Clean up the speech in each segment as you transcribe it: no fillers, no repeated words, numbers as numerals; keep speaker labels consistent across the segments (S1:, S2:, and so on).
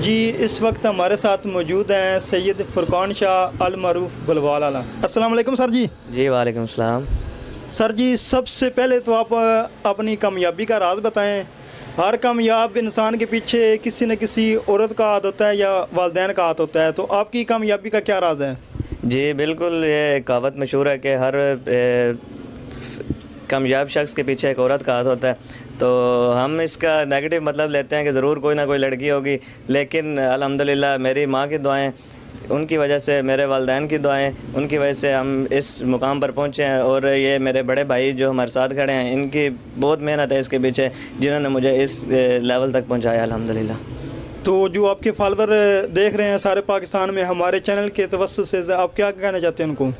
S1: जी इस वक्त हमारे साथ मौजूद हैं सैयद फुरकान शाह अल मरूफ बुलवाल आला। अस्सलाम वालेकुम सर जी।
S2: जी वालेकुम सलाम।
S1: सर जी सबसे पहले तो आप अपनी कामयाबी का राज बताएं। हर कामयाब इंसान के पीछे किसी न किसी औरत का हाथ होता है या वालिदैन का हाथ होता है, तो आपकी कामयाबी का क्या राज है?
S2: जी बिल्कुल, ये कहावत मशहूर है कि हर कामयाब शख्स के पीछे एक औरत का हाथ होता है। तो हम इसका नेगेटिव मतलब लेते हैं कि ज़रूर कोई ना कोई लड़की होगी, लेकिन अल्हम्दुलिल्लाह मेरी माँ की दुआएं, उनकी वजह से, मेरे वालिदैन की दुआएं, उनकी वजह से हम इस मुकाम पर पहुँचे हैं। और ये मेरे बड़े भाई जो हमारे साथ खड़े हैं, इनकी बहुत मेहनत है इसके पीछे, जिन्होंने मुझे इस लेवल तक पहुँचाया अल्हम्दुलिल्लाह।
S1: तो जो आपके फॉलोवर देख रहे हैं सारे पाकिस्तान में हमारे चैनल के तवस्सुत से, आप क्या कहना चाहते हैं उनको?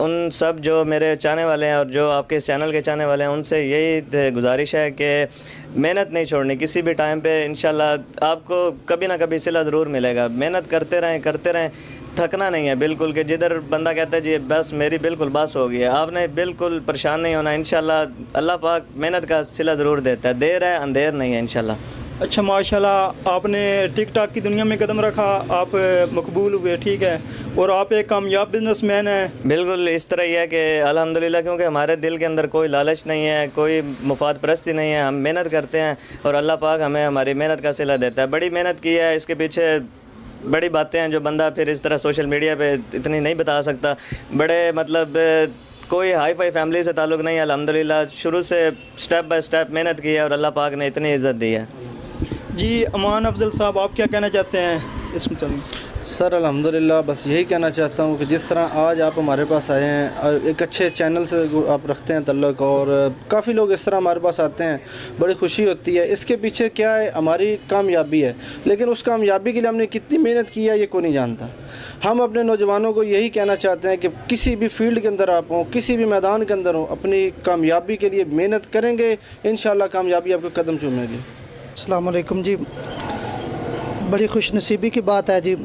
S2: उन सब जो मेरे चाहने वाले हैं और जो आपके इस चैनल के चाहने वाले हैं, उनसे यही गुजारिश है कि मेहनत नहीं छोड़नी किसी भी टाइम पे। इंशाल्लाह आपको कभी ना कभी सिला ज़रूर मिलेगा। मेहनत करते रहें, थकना नहीं है बिल्कुल। कि जिधर बंदा कहता है जी बस मेरी बिल्कुल बस हो गई है, आपने बिल्कुल परेशान नहीं होना। इंशाल्लाह अल्लाह पाक मेहनत का सिला ज़रूर देता है, देर है अंधेर नहीं है इंशाल्लाह।
S1: अच्छा माशाल्लाह, आपने टिकटॉक की दुनिया में कदम रखा, आप मकबूल हुए, ठीक है, और आप एक कामयाब बिजनेसमैन हैं।
S2: बिल्कुल इस तरह ही है कि अल्हम्दुलिल्लाह, क्योंकि हमारे दिल के अंदर कोई लालच नहीं है, कोई मुफाद परस्ती नहीं है। हम मेहनत करते हैं और अल्लाह पाक हमें हमारी मेहनत का सिला देता है। बड़ी मेहनत की है, इसके पीछे बड़ी बातें हैं जो बंदा फिर इस तरह सोशल मीडिया पे इतनी नहीं बता सकता। बड़े मतलब कोई हाई फाई फैमिली से ताल्लुक़ नहीं है। अल्हम्दुलिल्लाह शुरू से स्टेप बाय स्टेप मेहनत की है और अल्लाह पाक ने इतनी इज़्ज़त दी है।
S1: जी अमान अफजल साहब, आप क्या कहना चाहते हैं इस मुताबिक?
S3: सर अल्हम्दुलिल्लाह बस यही कहना चाहता हूँ कि जिस तरह आज आप हमारे पास आए हैं, एक अच्छे चैनल से आप रखते हैं तल्लुक़, और काफ़ी लोग इस तरह हमारे पास आते हैं, बड़ी खुशी होती है। इसके पीछे क्या है, हमारी कामयाबी है, लेकिन उस कामयाबी के लिए हमने कितनी मेहनत की है ये कोई नहीं जानता। हम अपने नौजवानों को यही कहना चाहते हैं कि किसी भी फील्ड के अंदर आप हों, किसी भी मैदान के अंदर हों, अपनी कामयाबी के लिए मेहनत करेंगे, इंशाअल्लाह कामयाबी आपके कदम चूमेगी।
S4: अस्सलाम वालेकुम जी, बड़ी खुशनसीबी की बात है जी,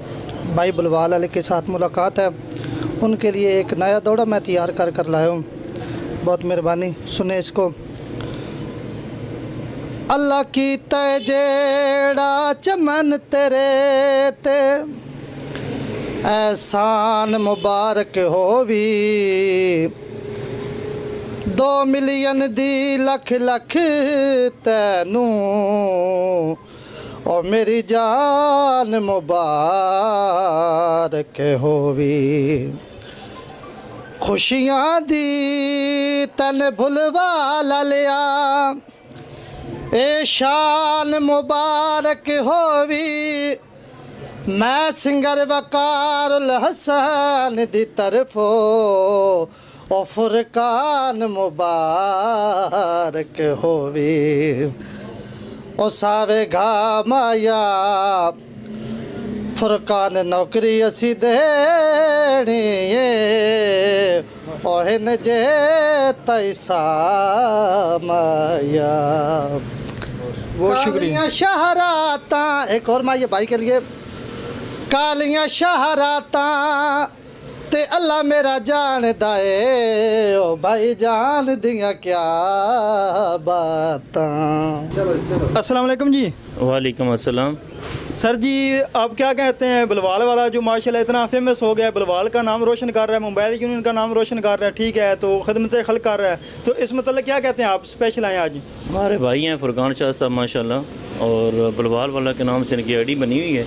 S4: भाई बुलवाल अली के साथ मुलाकात है। उनके लिए एक नया दौड़ा मैं तैयार कर लाया हूँ, बहुत मेहरबानी, सुने इसको। अल्लाह की तय जेड़ा चमन तेरे ते एहसान मुबारक होवी, 2 मिलियन दी लख लख तैनू और मेरी जान मुबारक होवी। खुशियां दी तन भुलवा लिया, ए शान मुबारक होवी। मैं सिंगर वकार उल हसन दी तरफो ओ फुरकान मुबारक होवी। ओ सावे घा माया फुरकान नौकरी असी देनी ओ हिन जे तैसा माया।
S1: बहुत शुक्रिया।
S4: कालियां शहराता, एक और माया भाई के लिए। कालियां शहराता ते अल्लाह मेरा जानदा है, ओ भाई जान दियां क्या बातां।
S1: अस्सलाम वालेकुम जी।
S5: वालेकुम अस्सलाम।
S1: सर जी आप क्या कहते हैं, बुलवाल वाला जो माशाल्लाह इतना फेमस हो गया, बुलवाल का नाम रोशन कर रहा है, मोबाइल यूनियन का नाम रोशन कर रहा है, ठीक है, तो खिदमत खल्क कर रहा है, तो इस मतलब क्या कहते हैं आप? स्पेशल आए आज?
S5: हमारे भाई हैं फुरकान शाह साहब माशाल्लाह, और बुलवाल वाला के नाम से इनकी आईडी बनी हुई है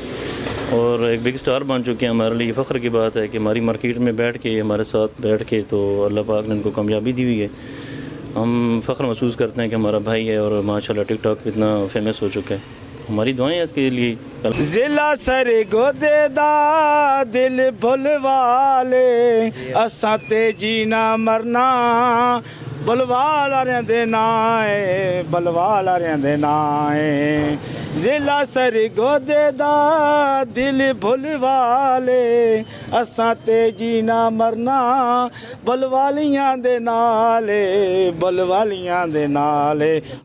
S5: और एक बिग स्टार बन चुके हैं। हमारे लिए फ़ख्र की बात है कि हमारी मार्केट में बैठ के, हमारे साथ बैठ के, तो अल्लाह पाक ने इनको कामयाबी दी हुई है। हम फ़ख्र महसूस करते हैं कि हमारा भाई है और माशाल्लाह टिकटॉक इतना फेमस हो चुका है। हमारी दुआएं हैं इसके लिए।
S6: जिला सर गोदे दा दिल भुलवाले, असां ते जीना मरना बुलवाल आरियां दे नां है, बुलवाल आरियां दे नां है। जिला सर गोदे दा दिल भुलवाले, असां ते जीना मरना बुलवालियां दे नाले, बुलवालियां दे नाले।